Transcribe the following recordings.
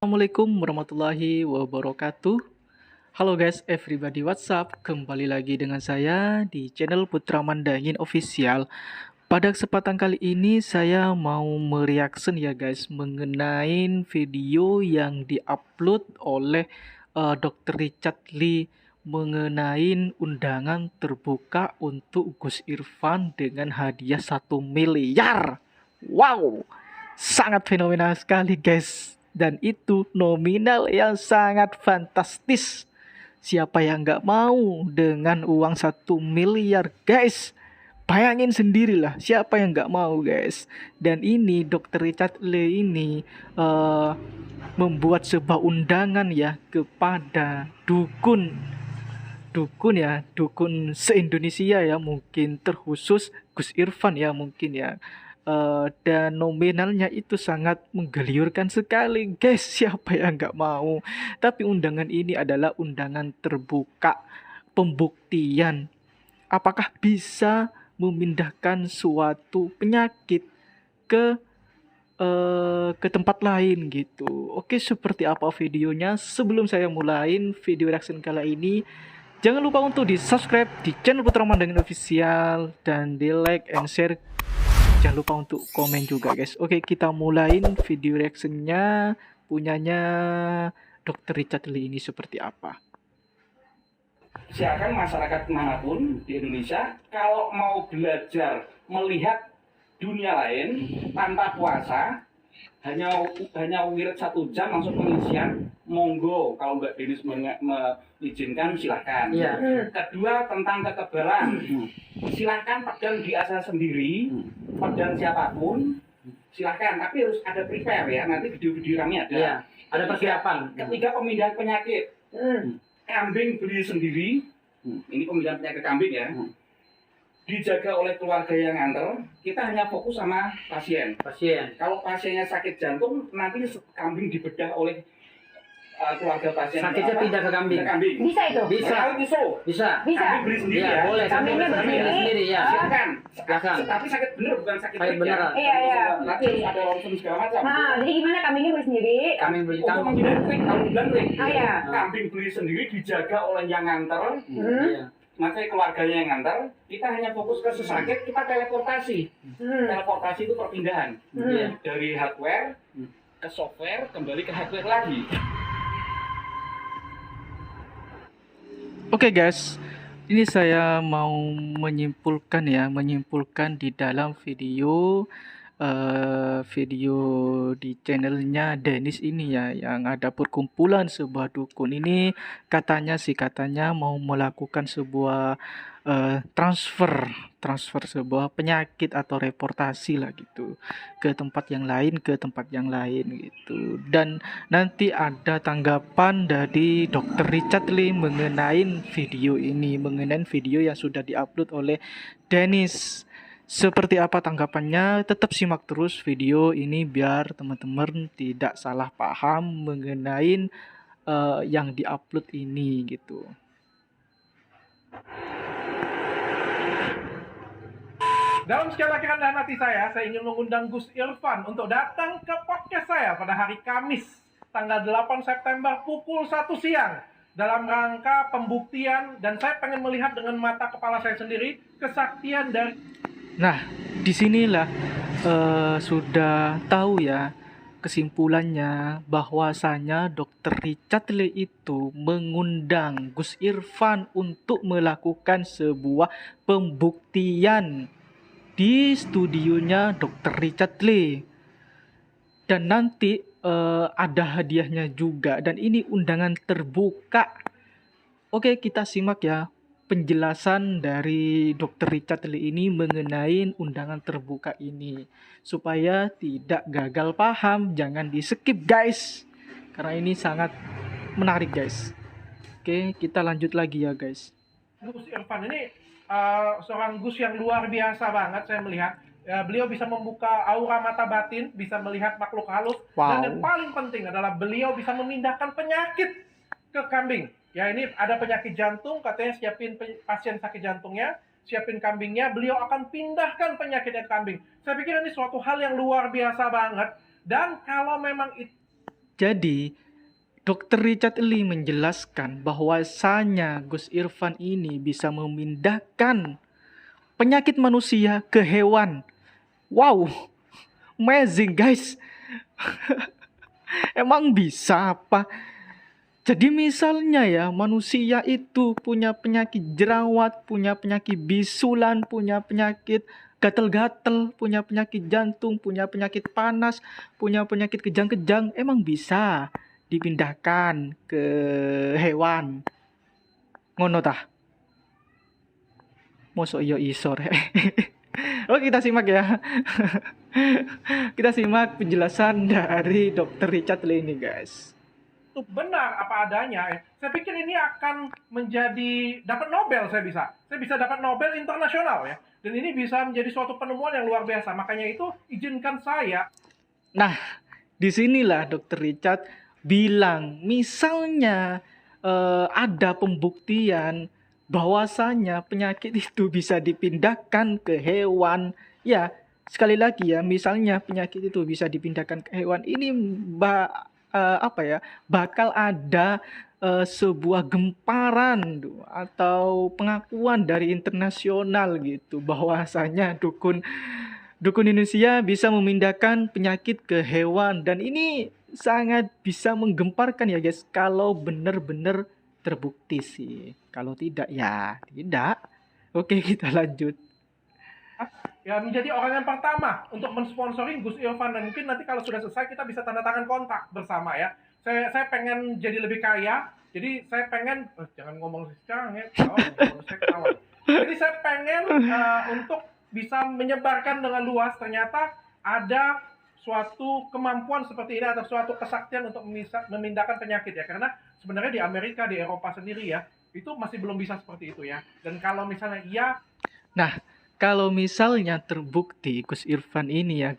Assalamualaikum warahmatullahi wabarakatuh. Halo guys, everybody, what's up? Kembali lagi dengan saya di channel Putra Mandangin Official. Pada kesempatan kali ini saya mau mereaction ya guys mengenai video yang diupload oleh Dr. Richard Lee mengenai undangan terbuka untuk Gus Irfan dengan hadiah 1 miliar. Wow, sangat fenomenal sekali guys. Dan itu nominal yang sangat fantastis. Siapa yang nggak mau dengan uang 1 miliar guys? Bayangin sendirilah siapa yang nggak mau guys. Dan ini Dr. Richard Lee ini membuat sebuah undangan ya kepada dukun dukun se-Indonesia ya, mungkin terkhusus Gus Irfan ya mungkin ya. Dan nominalnya itu sangat menggeliurkan sekali guys. Siapa yang nggak mau? Tapi undangan ini adalah undangan terbuka, pembuktian apakah bisa memindahkan suatu penyakit ke tempat lain gitu. Oke, seperti apa videonya? Sebelum saya mulain video reaction kali ini, jangan lupa untuk di subscribe di channel Putra Mandangin Official dan di like and share. Jangan lupa untuk komen juga guys. Oke, kita mulain video reactionnya punyanya Dr. Richard Lee ini seperti apa. Silakan masyarakat manapun di Indonesia kalau mau belajar melihat dunia lain tanpa puasa, hanya wirid 1 jam langsung pengisian, monggo. Kalau Mbak Denis mengizinkan silahkan. Iya. Kedua, tentang kekebalan, silahkan pedang diasah sendiri, pedang siapapun silahkan, tapi harus ada prepare ya, nanti video-video kami ada. Iya, ada persiapan. Ketiga, pemindahan penyakit. Kambing beli sendiri, ini pemindahan penyakit kambing ya, dijaga oleh keluarga yang nganter. Kita hanya fokus sama pasien. Kalau pasiennya sakit jantung, nanti kambing dibedah oleh keluarga pasien. Sakitnya pindah ke kambing. Bisa itu? Bisa. Kambing beli sendiri Iya, ya. boleh. Kambingnya Kambing sendiri ya. Silakan. Silakan. Tapi sakit bener, bukan sakit Sakit trik beneran. ya. Iya. Nanti harus ada ronsen segala macam. Nah, jadi gimana kambingnya beli sendiri? Kambing beli Untuk kambing. menghindari trik, kalau bilang trik. Oh iya. Kambing beli sendiri dijaga oleh yang nganter. Iya. Nanti keluarganya yang ngantar, kita hanya fokus ke sesakit, kita teleportasi. Teleportasi itu perpindahan dari hardware ke software, kembali ke hardware lagi. Oke guys, ini saya mau menyimpulkan di dalam video di channelnya Dennis ini ya, yang ada perkumpulan sebuah dukun ini katanya mau melakukan sebuah transfer sebuah penyakit atau reportasi lah gitu ke tempat yang lain gitu. Dan nanti ada tanggapan dari Dr. Richard Lee mengenai video yang sudah diupload oleh Dennis. Seperti apa tanggapannya? Tetap simak terus video ini biar teman-teman tidak salah paham mengenai yang diupload ini gitu. Dalam segala kerendahan hati saya ingin mengundang Gus Irfan untuk datang ke podcast saya pada hari Kamis, tanggal 8 September pukul 1 siang. Dalam rangka pembuktian, dan saya pengen melihat dengan mata kepala saya sendiri kesaktian dari... Nah, disinilah sudah tahu ya kesimpulannya bahwasanya Dr. Richard Lee itu mengundang Gus Irfan untuk melakukan sebuah pembuktian di studionya Dr. Richard Lee. Dan nanti ada hadiahnya juga, dan ini undangan terbuka. Oke, kita simak ya penjelasan dari Dr. Richard Lee ini mengenai undangan terbuka ini supaya tidak gagal paham. Jangan di skip guys, karena ini sangat menarik guys. Oke, kita lanjut lagi ya guys. Gus Irfan ini seorang Gus yang luar biasa banget. Saya melihat beliau bisa membuka aura mata batin, bisa melihat makhluk halus. Wow. Dan yang paling penting adalah beliau bisa memindahkan penyakit ke kambing. Ya, ini ada penyakit jantung, katanya siapin pasien sakit jantungnya, siapin kambingnya, beliau akan pindahkan penyakitnya ke kambing. Saya pikir ini suatu hal yang luar biasa banget. Dan kalau memang Jadi, Dr. Richard Lee menjelaskan bahwasanya Gus Irfan ini bisa memindahkan penyakit manusia ke hewan. Wow, amazing guys. Emang bisa apa? Jadi misalnya ya, manusia itu punya penyakit jerawat, punya penyakit bisulan, punya penyakit gatal-gatal, punya penyakit jantung, punya penyakit panas, punya penyakit kejang-kejang, emang bisa dipindahkan ke hewan. Ngono tah? Mosok yo iso rek. Oke, kita simak ya. Kita simak penjelasan dari Dr. Richard Lee ini, guys. Itu benar apa adanya. Saya pikir ini akan menjadi dapat Nobel saya bisa dapat Nobel internasional ya. Dan ini bisa menjadi suatu penemuan yang luar biasa. Makanya itu izinkan saya. Nah, disinilah Dr. Richard bilang, misalnya ada pembuktian bahwasanya penyakit itu bisa dipindahkan ke hewan. Ya, sekali lagi ya, misalnya penyakit itu bisa dipindahkan ke hewan, ini bakal ada sebuah gemparan atau pengakuan dari internasional gitu bahwasanya dukun Indonesia bisa memindahkan penyakit ke hewan, dan ini sangat bisa menggemparkan ya guys kalau benar-benar terbukti sih. Kalau tidak ya tidak. Oke, kita lanjut. Ya, menjadi orang yang pertama untuk mensponsori Gus Irfan, dan mungkin nanti kalau sudah selesai kita bisa tanda tangan kontrak bersama ya. Saya pengen jadi lebih kaya, jadi saya pengen jangan ngomong sekarang ya, saya ketawa. Jadi saya pengen untuk bisa menyebarkan dengan luas, ternyata ada suatu kemampuan seperti ini atau suatu kesaktian untuk memindahkan penyakit ya, karena sebenarnya di Amerika, di Eropa sendiri ya, itu masih belum bisa seperti itu ya. Dan kalau misalnya Nah, kalau misalnya terbukti Gus Irfan ya,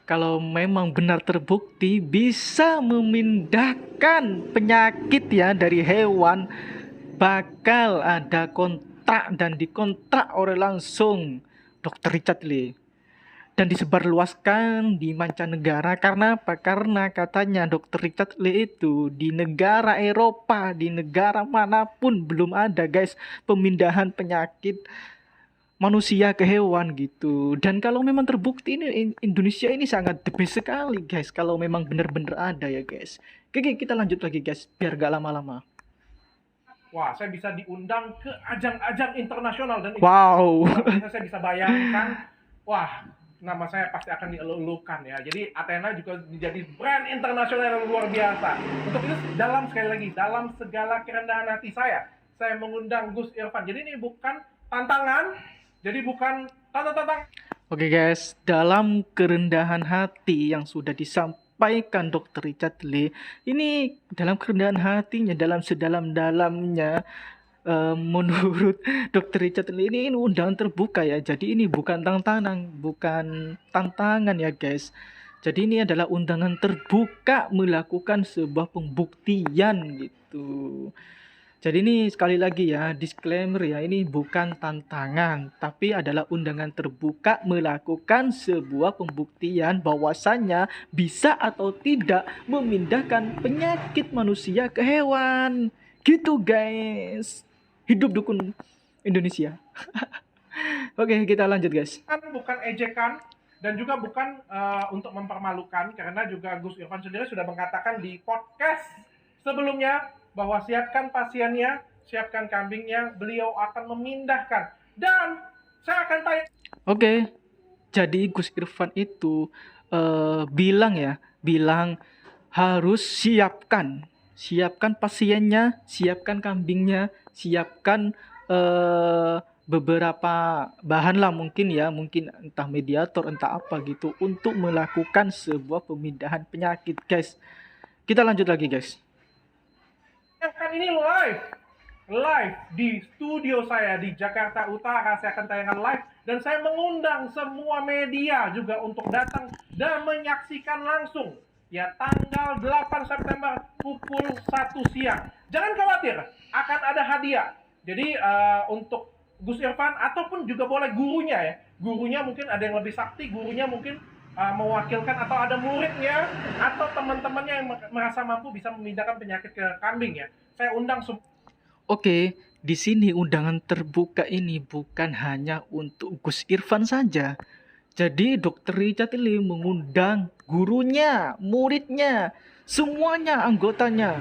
kalau memang benar terbukti bisa memindahkan penyakit ya dari hewan, bakal ada kontrak dan dikontrak oleh langsung Dr. Richard Lee dan disebarluaskan di mancanegara. Karena apa? Karena katanya Dr. Richard Lee itu di negara Eropa, di negara manapun belum ada guys pemindahan penyakit manusia ke hewan gitu. Dan kalau memang terbukti, ini Indonesia ini sangat the best sekali guys kalau memang benar-benar ada ya guys. Oke, kita lanjut lagi guys biar gak lama-lama. wah, saya bisa diundang ke ajang-ajang internasional, dan wow, saya bisa bayangkan, wah, nama saya pasti akan dielulukan ya. Jadi Athena juga menjadi brand internasional yang luar biasa. Untuk itu sekali lagi dalam segala kerendahan hati saya mengundang Gus Irfan. Jadi ini bukan tantangan, jadi bukan tantang. Oke guys, dalam kerendahan hati yang sudah disampaikan Dr. Richard Lee, ini dalam kerendahan hatinya, dalam sedalam-dalamnya, menurut Dr. Richard Lee ini undangan terbuka ya. Jadi ini bukan tantangan ya guys. Jadi ini adalah undangan terbuka melakukan sebuah pembuktian gitu. Jadi ini sekali lagi ya, disclaimer ya, ini bukan tantangan, tapi adalah undangan terbuka melakukan sebuah pembuktian bahwasannya bisa atau tidak memindahkan penyakit manusia ke hewan. Gitu guys. Hidup dukun Indonesia. Oke, kita lanjut guys. Bukan ejekan dan juga bukan untuk mempermalukan, karena juga Gus Irfan sendiri sudah mengatakan di podcast sebelumnya bahwa siapkan pasiennya, siapkan kambingnya, beliau akan memindahkan. Dan saya akan tanya. Oke, jadi Gus Irfan itu bilang harus siapkan pasiennya, siapkan kambingnya, siapkan beberapa bahan lah mungkin entah mediator, entah apa gitu untuk melakukan sebuah pemindahan penyakit guys. Kita lanjut lagi guys. Kan ini live di studio saya di Jakarta Utara. Saya akan tayangkan live, dan saya mengundang semua media juga untuk datang dan menyaksikan langsung ya, tanggal 8 September pukul 1 siang. Jangan khawatir, akan ada hadiah. Jadi untuk Gus Irfan ataupun juga boleh gurunya ya. Gurunya mungkin ada yang lebih sakti, gurunya mungkin mewakilkan atau ada muridnya atau teman-temannya yang merasa mampu bisa memindahkan penyakit ke kambing ya. Saya undang Oke, di sini undangan terbuka ini bukan hanya untuk Gus Irfan saja. Jadi Dr. Richard Lee mengundang gurunya, muridnya, semuanya anggotanya.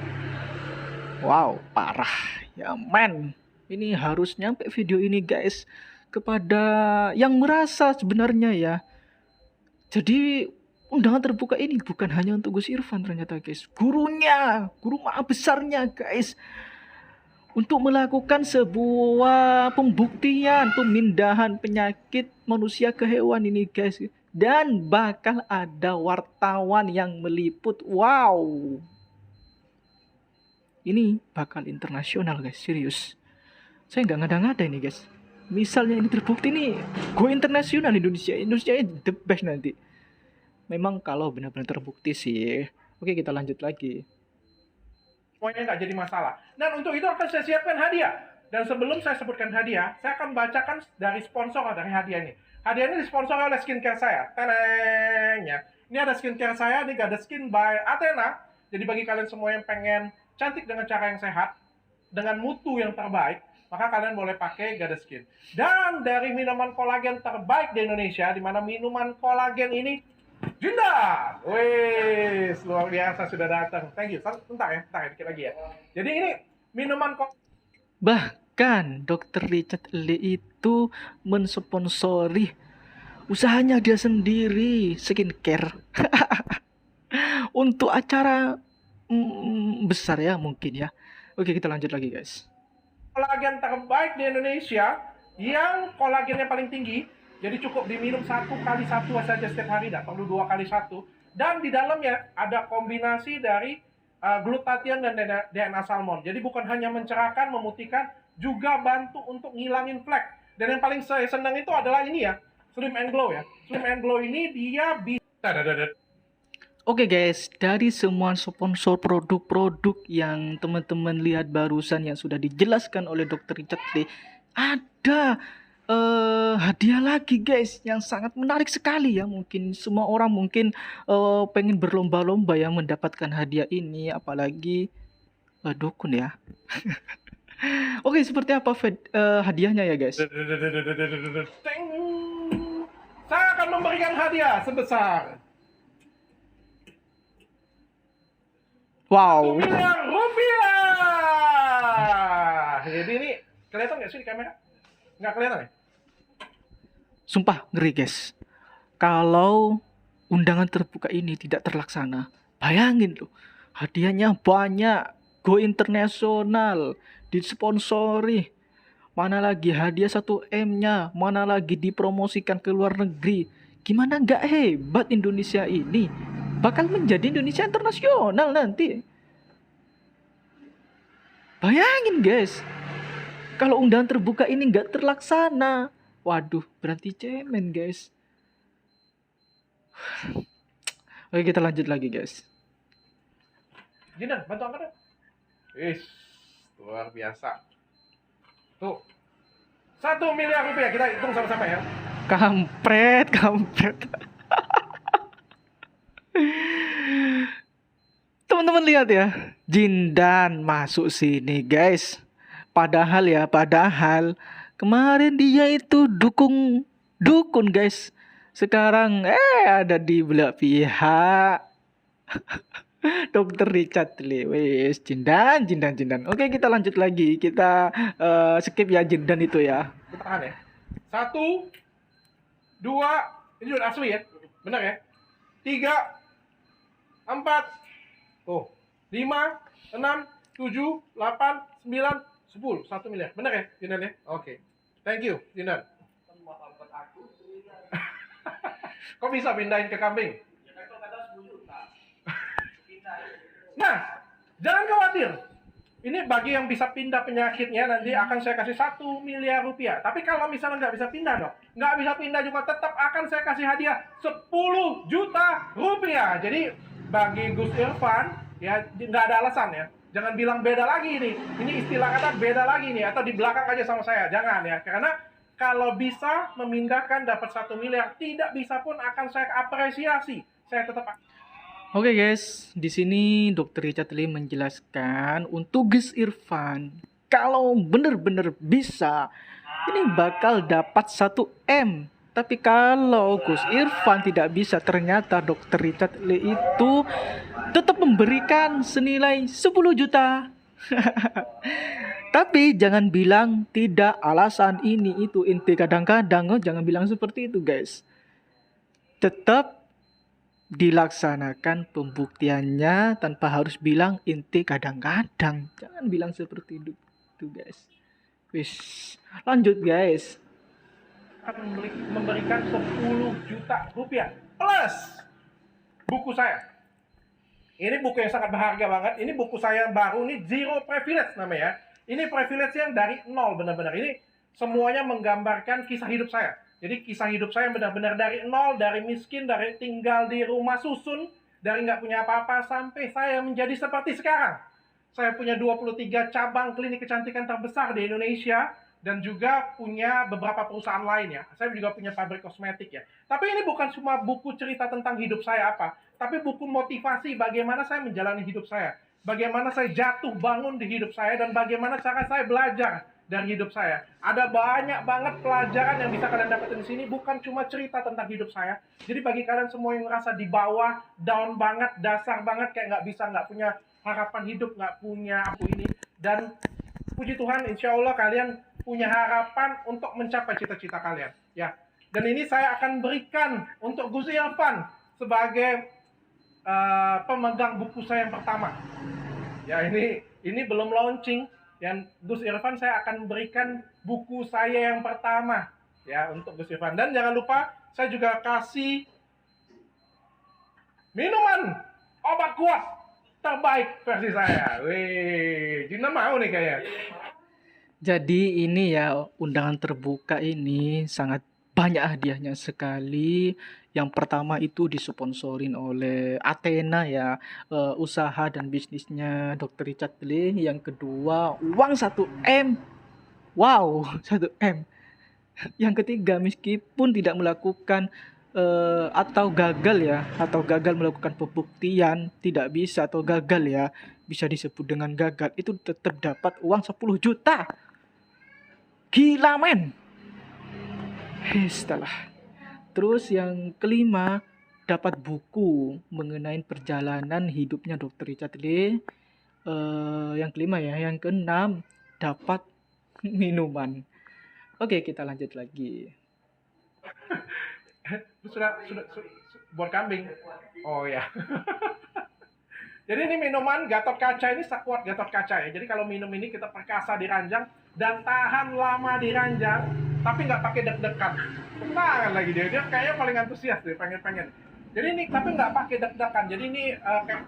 Wow, parah. Ya men, ini harus nyampe video ini guys kepada yang merasa sebenarnya ya. Jadi undangan terbuka ini bukan hanya untuk Gus Irfan ternyata guys. Gurunya, guru maha besarnya guys. Untuk melakukan sebuah pembuktian pemindahan penyakit manusia ke hewan ini guys. Dan bakal ada wartawan yang meliput. Wow. Ini bakal internasional guys, serius. Saya nggak ngada-ngada ini guys. Misalnya ini terbukti nih, go internasional Indonesia. Indonesia the best nanti. Memang kalau benar-benar terbukti sih. Oke, kita lanjut lagi. semuanya nggak jadi masalah. Dan untuk itu akan saya siapkan hadiah. Dan sebelum saya sebutkan hadiah, saya akan bacakan dari sponsor dari hadiah ini. Hadiah ini disponsori oleh skincare saya. Teneng ya. Ini ada skincare saya, ini ada skin by Athena. Jadi bagi kalian semua yang pengen cantik dengan cara yang sehat, dengan mutu yang terbaik, maka kalian boleh pakai Gada Skin. Dan dari minuman kolagen terbaik di Indonesia, di mana minuman kolagen ini Jindan. Wih, luar biasa sudah datang. Thank you. Bentar ya, dikit lagi ya. Jadi ini minuman Bahkan Dr. Richard Lee itu mensponsori usahanya dia sendiri, skincare. Untuk acara besar ya mungkin ya. Oke, kita lanjut lagi guys. kolagen terbaik di Indonesia yang kolagennya paling tinggi. Jadi cukup diminum 1 kali 1 saja setiap hari, tidak perlu 2 kali 1. Dan di dalamnya ada kombinasi dari glutathione dan DNA salmon. Jadi bukan hanya mencerahkan, memutihkan, juga bantu untuk ngilangin flek. Dan yang paling saya senang itu adalah ini ya, Slim and Glow ya. Slim and Glow ini dia bisa... Oke guys, dari semua sponsor produk-produk yang teman-teman lihat barusan yang sudah dijelaskan oleh Dr. Richard Lee, ada hadiah lagi guys yang sangat menarik sekali ya. Mungkin semua orang mungkin pengen berlomba-lomba ya mendapatkan hadiah ini, apalagi dukun ya. Oke, seperti apa hadiahnya ya guys? Saya akan memberikan hadiah sebesar Wow. 1 miliar rupiah. Jadi ini kelihatan nggak sih di kamera? Nggak kelihatan ya? Sumpah ngeri guys. Kalau undangan terbuka ini tidak terlaksana, bayangin loh, hadiahnya banyak, go internasional, disponsori, mana lagi hadiah 1M-nya, mana lagi dipromosikan ke luar negeri. Gimana nggak hebat Indonesia ini? Bakal menjadi Indonesia internasional nanti. Bayangin guys, kalau undangan terbuka ini nggak terlaksana, waduh, berarti cemen guys. Oke, kita lanjut lagi guys. Jinan, bantu angkat dong. Luar biasa. Tuh, 1 miliar rupiah, kita hitung sama-sama ya. Kampret. Teman-teman lihat ya, Jindan masuk sini guys. Padahal kemarin dia itu dukun guys. Sekarang ada di belah pihak Dr. Richard Lee. Wes, Jindan. Oke, kita lanjut lagi. Kita skip ya Jindan itu ya. Tahan ya. 1, 2, ini udah asli ya. Benar ya? 3, 4, tuh, 5, 6, 7, 8, 9, 10, 1 miliar. Benar ya, Jindan ya? Oke. Thank you, Jindan. Kok bisa pindahin ke kambing? Nah, jangan khawatir. Ini bagi yang bisa pindah penyakitnya nanti akan saya kasih 1 miliar rupiah. Tapi kalau misalnya nggak bisa pindah dong, nggak bisa pindah juga tetap akan saya kasih hadiah 10 juta rupiah. Jadi bagi Gus Irfan ya nggak ada alasan ya. Jangan bilang beda lagi ini. Ini istilah kata beda lagi nih atau di belakang aja sama saya. Jangan ya. Karena Kalau bisa memindahkan dapat 1 miliar, tidak bisa pun akan saya apresiasi. Saya tetap. Oke guys, di sini Dr. Richard Lee menjelaskan untuk Gus Irfan, kalau benar-benar bisa, ini bakal dapat 1 M. Tapi kalau Gus Irfan tidak bisa, ternyata Dr. Richard Lee itu tetap memberikan senilai 10 juta. Tapi jangan bilang tidak, alasan ini itu inti kadang-kadang, jangan bilang seperti itu guys. Tetap dilaksanakan pembuktiannya tanpa harus bilang inti kadang-kadang. Jangan bilang seperti itu guys. Wis, lanjut guys. Akan memberikan 10 juta rupiah plus buku saya. Ini buku yang sangat berharga banget. Ini buku saya yang baru, ini Zero Privilege namanya. Ini privilege yang dari nol benar-benar. Ini semuanya menggambarkan kisah hidup saya. Jadi kisah hidup saya benar-benar dari nol, dari miskin, dari tinggal di rumah susun, dari nggak punya apa-apa, sampai saya menjadi seperti sekarang. Saya punya 23 cabang klinik kecantikan terbesar di Indonesia, dan juga punya beberapa perusahaan lainnya. Saya juga punya pabrik kosmetik ya. Tapi ini bukan cuma buku cerita tentang hidup saya apa, tapi buku motivasi bagaimana saya menjalani hidup saya. Bagaimana saya jatuh bangun di hidup saya, dan bagaimana cara saya belajar dari hidup saya. Ada banyak banget pelajaran yang bisa kalian dapetin di sini, bukan cuma cerita tentang hidup saya. Jadi bagi kalian semua yang merasa di bawah, down banget, dasar banget, kayak nggak bisa, nggak punya harapan hidup, nggak punya apa ini, dan puji Tuhan, insya Allah kalian punya harapan untuk mencapai cita-cita kalian. Ya, dan ini saya akan berikan untuk Gus Irfan sebagai pemegang buku saya yang pertama. Ya, ini belum launching. Yang Gus Irfan saya akan berikan buku saya yang pertama ya untuk Gus Irfan. Dan jangan lupa saya juga kasih minuman obat kuat terbaik versi saya. Wih, Jina mau nih kayaknya. Jadi ini ya, undangan terbuka ini sangat banyak hadiahnya sekali. Yang pertama itu disponsorin oleh Athena ya, usaha dan bisnisnya Dr. Richard Lee. Yang kedua, uang 1 M. Wow, 1 M. Yang ketiga, meskipun tidak melakukan atau gagal melakukan pembuktian, tidak bisa atau gagal ya, bisa disebut dengan gagal, itu tetap dapat uang 10 juta. Gila men. Setelah. Terus yang kelima, dapat buku mengenai perjalanan hidupnya Dr. Richard Lee. Yang kelima ya. Yang keenam, dapat minuman. Oke, kita lanjut lagi. sudah buat kambing. Oh ya. Jadi ini minuman Gatot Kaca, ini sekuat Gatot Kaca ya. Jadi kalau minum ini kita perkasa di ranjang dan tahan lama di ranjang, tapi nggak pakai deg-degan. Tahan lagi dia kayaknya paling antusias deh, pengen. Jadi ini tapi nggak pakai deg-degan. Jadi ini kayak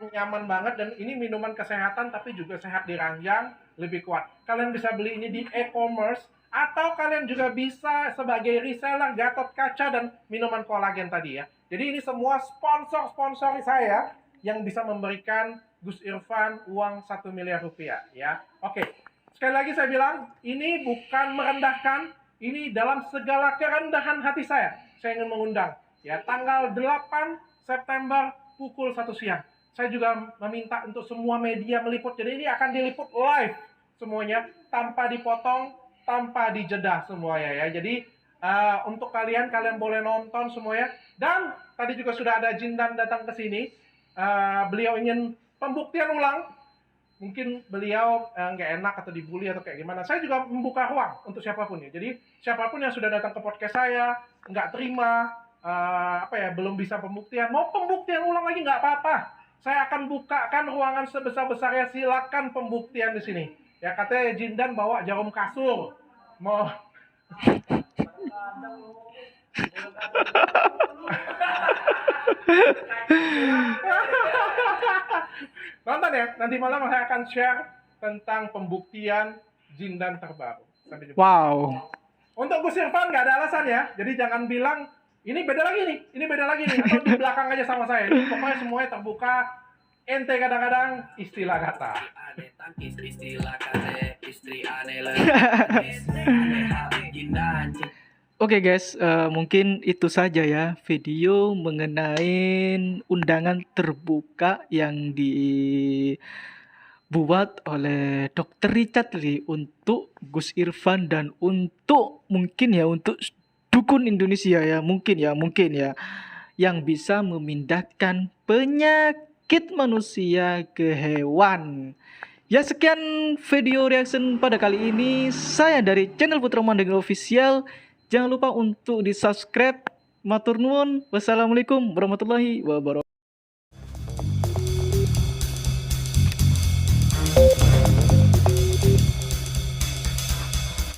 nyaman banget, dan ini minuman kesehatan tapi juga sehat di ranjang, lebih kuat. Kalian bisa beli ini di e-commerce, atau kalian juga bisa sebagai reseller Gatot Kaca dan minuman kolagen tadi ya. Jadi ini semua sponsor saya yang bisa memberikan Gus Irfan uang 1 miliar rupiah ya. Oke, sekali lagi saya bilang, ini bukan merendahkan, ini dalam segala kerendahan hati saya ingin mengundang ya, tanggal 8 September pukul 1 siang. Saya juga meminta untuk semua media meliput, jadi ini akan diliput live semuanya, tanpa dipotong, tanpa dijeda semuanya ya. Jadi untuk kalian boleh nonton semuanya. Dan tadi juga sudah ada Jindan datang ke sini. Beliau ingin pembuktian ulang. Mungkin beliau nggak enak atau dibully atau kayak gimana. Saya juga membuka ruang untuk siapapun ya. Jadi siapapun yang sudah datang ke podcast saya nggak terima, belum bisa pembuktian, mau pembuktian ulang lagi nggak apa-apa. Saya akan bukakan ruangan sebesar-besarnya, silakan pembuktian di sini. Ya, katanya Jindan bawa jarum kasur. Mau nonton ya, nanti malam saya akan share tentang pembuktian Jindan terbaru. Sampai jumpa. Wow. Untuk Gus Irfan nggak ada alasan ya, jadi jangan bilang ini beda lagi nih, atau di belakang aja sama saya. Ini pokoknya semuanya terbuka. ente kadang-kadang istilah kata. Oke guys, mungkin itu saja ya video mengenai undangan terbuka yang dibuat oleh Dr. Richard Lee untuk Gus Irfan dan untuk mungkin ya untuk dukun Indonesia ya mungkin ya yang bisa memindahkan penyakit manusia ke hewan. Ya sekian video reaction pada kali ini. Saya dari channel Putra Mandailing Official. Jangan lupa untuk di subscribe. Matur nuwun. Wassalamualaikum warahmatullahi wabarakatuh.